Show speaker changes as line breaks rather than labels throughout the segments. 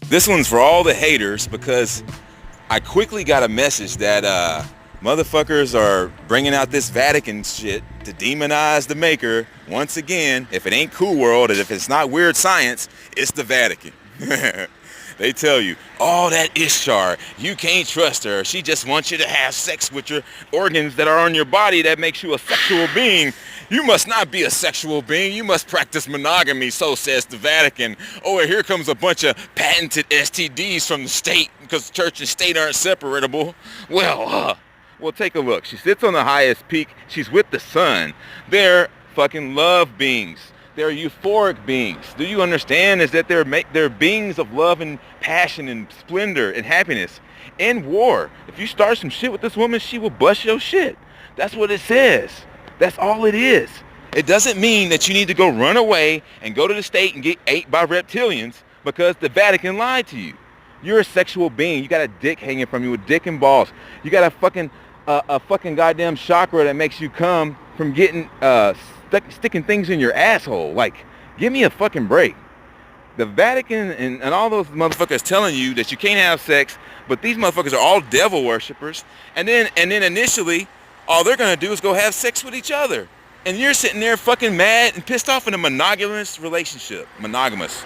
This one's for all the haters because I quickly got a message that motherfuckers are bringing out this Vatican shit to demonize the maker. Once again, if it ain't Cool World and if it's not weird science, it's the Vatican. They tell you, oh, that Ishtar, you can't trust her. She just wants you to have sex with your organs that are on your body that makes you a sexual being. You must not be a sexual being. You must practice monogamy, so says the Vatican. Oh, and here comes a bunch of patented STDs from the state because church and state aren't separable. Well, take a look. She sits on the highest peak. She's with the sun. They're fucking love beings. They're euphoric beings. Do you understand? Is that they're beings of love and passion and splendor and happiness. In war, if you start some shit with this woman, she will bust your shit. That's what it says. That's all it is. It doesn't mean that you need to go run away and go to the state and get ate by reptilians because the Vatican lied to you. You're a sexual being. You got a dick hanging from you with dick and balls. You got a fucking goddamn chakra that makes you come from getting sticking things in your asshole. Like, give me a fucking break. The Vatican and all those motherfuckers telling you that you can't have sex, but these motherfuckers are all devil worshippers. And then initially, all they're gonna do is go have sex with each other. And you're sitting there fucking mad and pissed off in a monogamous relationship. Monogamous.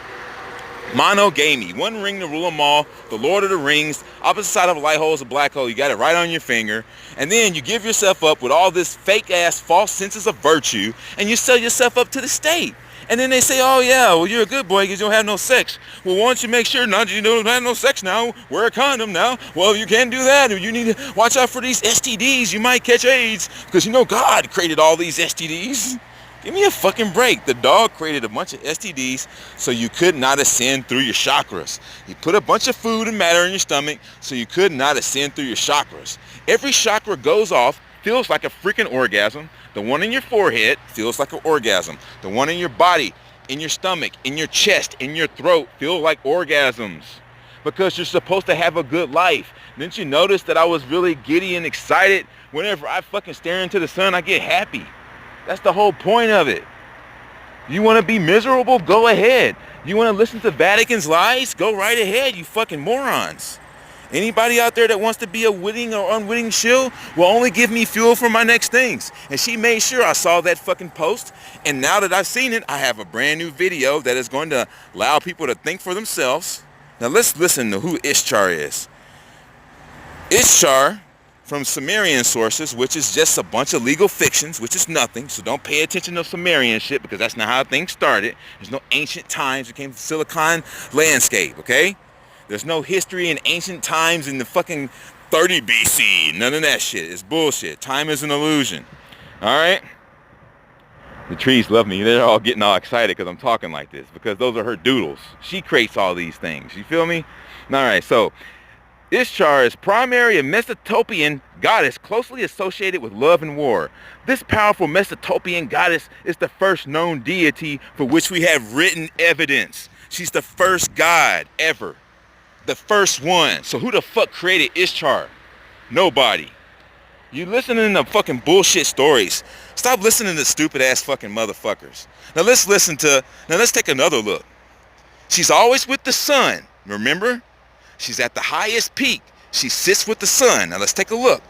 Monogamy. One ring to rule them all. The Lord of the Rings. Opposite side of a light hole is a black hole. You got it right on your finger. And then you give yourself up with all this fake ass false senses of virtue. And you sell yourself up to the state. And then they say, oh yeah, well you're a good boy because you don't have no sex. Well, why don't you make sure not you don't have no sex now? Wear a condom now. Well, you can't do that. You need to watch out for these STDs. You might catch AIDS. Because you know God created all these STDs. Give me a fucking break. The dog created a bunch of STDs so you could not ascend through your chakras. He put a bunch of food and matter in your stomach so you could not ascend through your chakras. Every chakra goes off, feels like a freaking orgasm. The one in your forehead feels like an orgasm. The one in your body, in your stomach, in your chest, in your throat feel like orgasms. Because you're supposed to have a good life. Didn't you notice that I was really giddy and excited? Whenever I fucking stare into the sun, I get happy. That's the whole point of it. You want to be miserable? Go ahead. You want to listen to Vatican's lies? Go right ahead, you fucking morons. Anybody out there that wants to be a witting or unwitting shill will only give me fuel for my next things. And she made sure I saw that fucking post. And now that I've seen it, I have a brand new video that is going to allow people to think for themselves. Now let's listen to who Ishtar is. Ishtar, from Sumerian sources, which is just a bunch of legal fictions, which is nothing. So don't pay attention to Sumerian shit because that's not how things started. There's no ancient times. It came from Silicon landscape, okay? There's no history in ancient times in the fucking 30 BC. None of that shit. It's bullshit. Time is an illusion. All right? The trees love me. They're all getting all excited because I'm talking like this because those are her doodles. She creates all these things. You feel me? All right, so Ishtar is primary and Mesopotamian goddess closely associated with love and war. This powerful Mesopotamian goddess is the first known deity for which we have written evidence. She's the first god ever. The first one. So who the fuck created Ishtar? Nobody. You listening to fucking bullshit stories. Stop listening to stupid ass fucking motherfuckers. Now let's take another look. She's always with the sun. Remember? She's at the highest peak. She sits with the sun. Now let's take a look.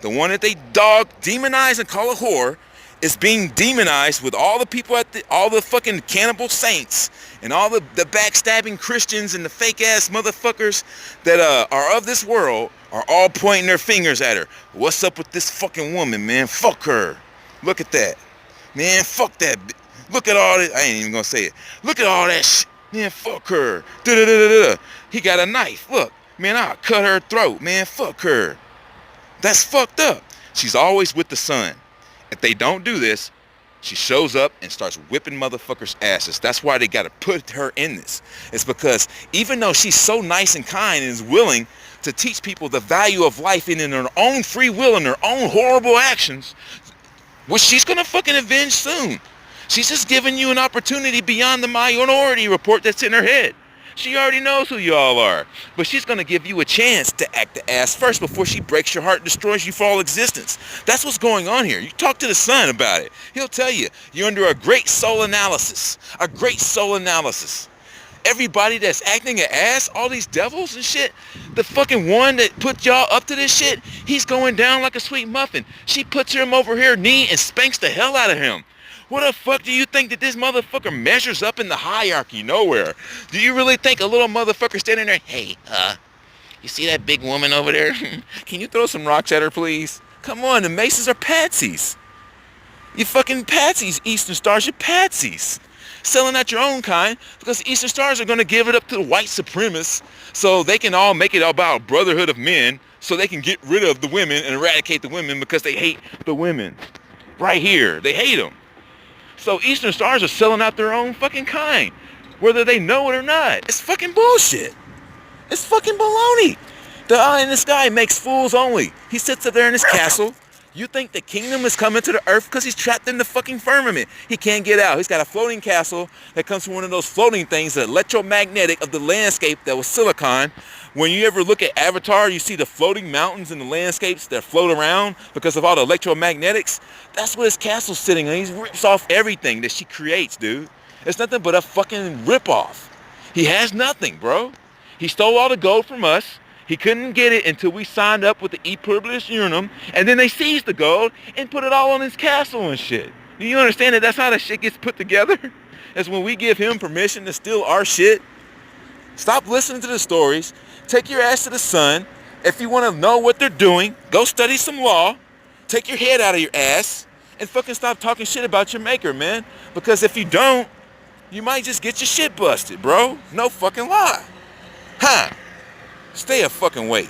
The one that they demonize and call a whore is being demonized with all the people all the fucking cannibal saints and all the backstabbing Christians and the fake ass motherfuckers that are of this world are all pointing their fingers at her. What's up with this fucking woman, man? Fuck her. Look at that. Man, fuck that. Look at all this. I ain't even gonna say it. Look at all that shit. Man, fuck her. Da-da-da-da-da. He got a knife. Look. Man, I'll cut her throat. Man, fuck her. That's fucked up. She's always with the sun. If they don't do this, she shows up and starts whipping motherfuckers' asses. That's why they got to put her in this. It's because even though she's so nice and kind and is willing to teach people the value of life and in her own free will and her own horrible actions, which she's going to fucking avenge soon. She's just giving you an opportunity beyond the minority report that's in her head. She already knows who you all are. But she's going to give you a chance to act the ass first before she breaks your heart and destroys you for all existence. That's what's going on here. You talk to the sun about it. He'll tell you. You're under a great soul analysis. A great soul analysis. everybody that's acting an ass, all these devils and shit, the fucking one that put y'all up to this shit, he's going down like a sweet muffin. She puts him over her knee and spanks the hell out of him. What the fuck do you think that this motherfucker measures up in the hierarchy? Nowhere. Do you really think a little motherfucker standing there, hey, you see that big woman over there? Can you throw some rocks at her, please? Come on, the Masons are patsies. You fucking patsies, Eastern Stars, you're patsies. Selling out your own kind because Eastern Stars are going to give it up to the white supremacists so they can all make it about a brotherhood of men so they can get rid of the women and eradicate the women because they hate the women. Right here, they hate them. So Eastern Stars are selling out their own fucking kind, whether they know it or not. It's fucking bullshit. It's fucking baloney. The eye in the sky makes fools only. He sits up there in his castle. You think the kingdom is coming to the earth because he's trapped in the fucking firmament. He can't get out. He's got a floating castle that comes from one of those floating things, the electromagnetic of the landscape that was silicon. When you ever look at Avatar, you see the floating mountains and the landscapes that float around because of all the electromagnetics. That's what his castle's sitting on. He rips off everything that she creates, dude. It's nothing but a fucking ripoff. He has nothing, bro. He stole all the gold from us. He couldn't get it until we signed up with the E Pluribus Unum, and then they seized the gold and put it all on his castle and shit. Do you understand that that's how that shit gets put together? That's when we give him permission to steal our shit. Stop listening to the stories. Take your ass to the sun. If you want to know what they're doing, go study some law. Take your head out of your ass and fucking stop talking shit about your maker, man. Because if you don't, you might just get your shit busted, bro. No fucking lie. Huh. Stay a fucking wake.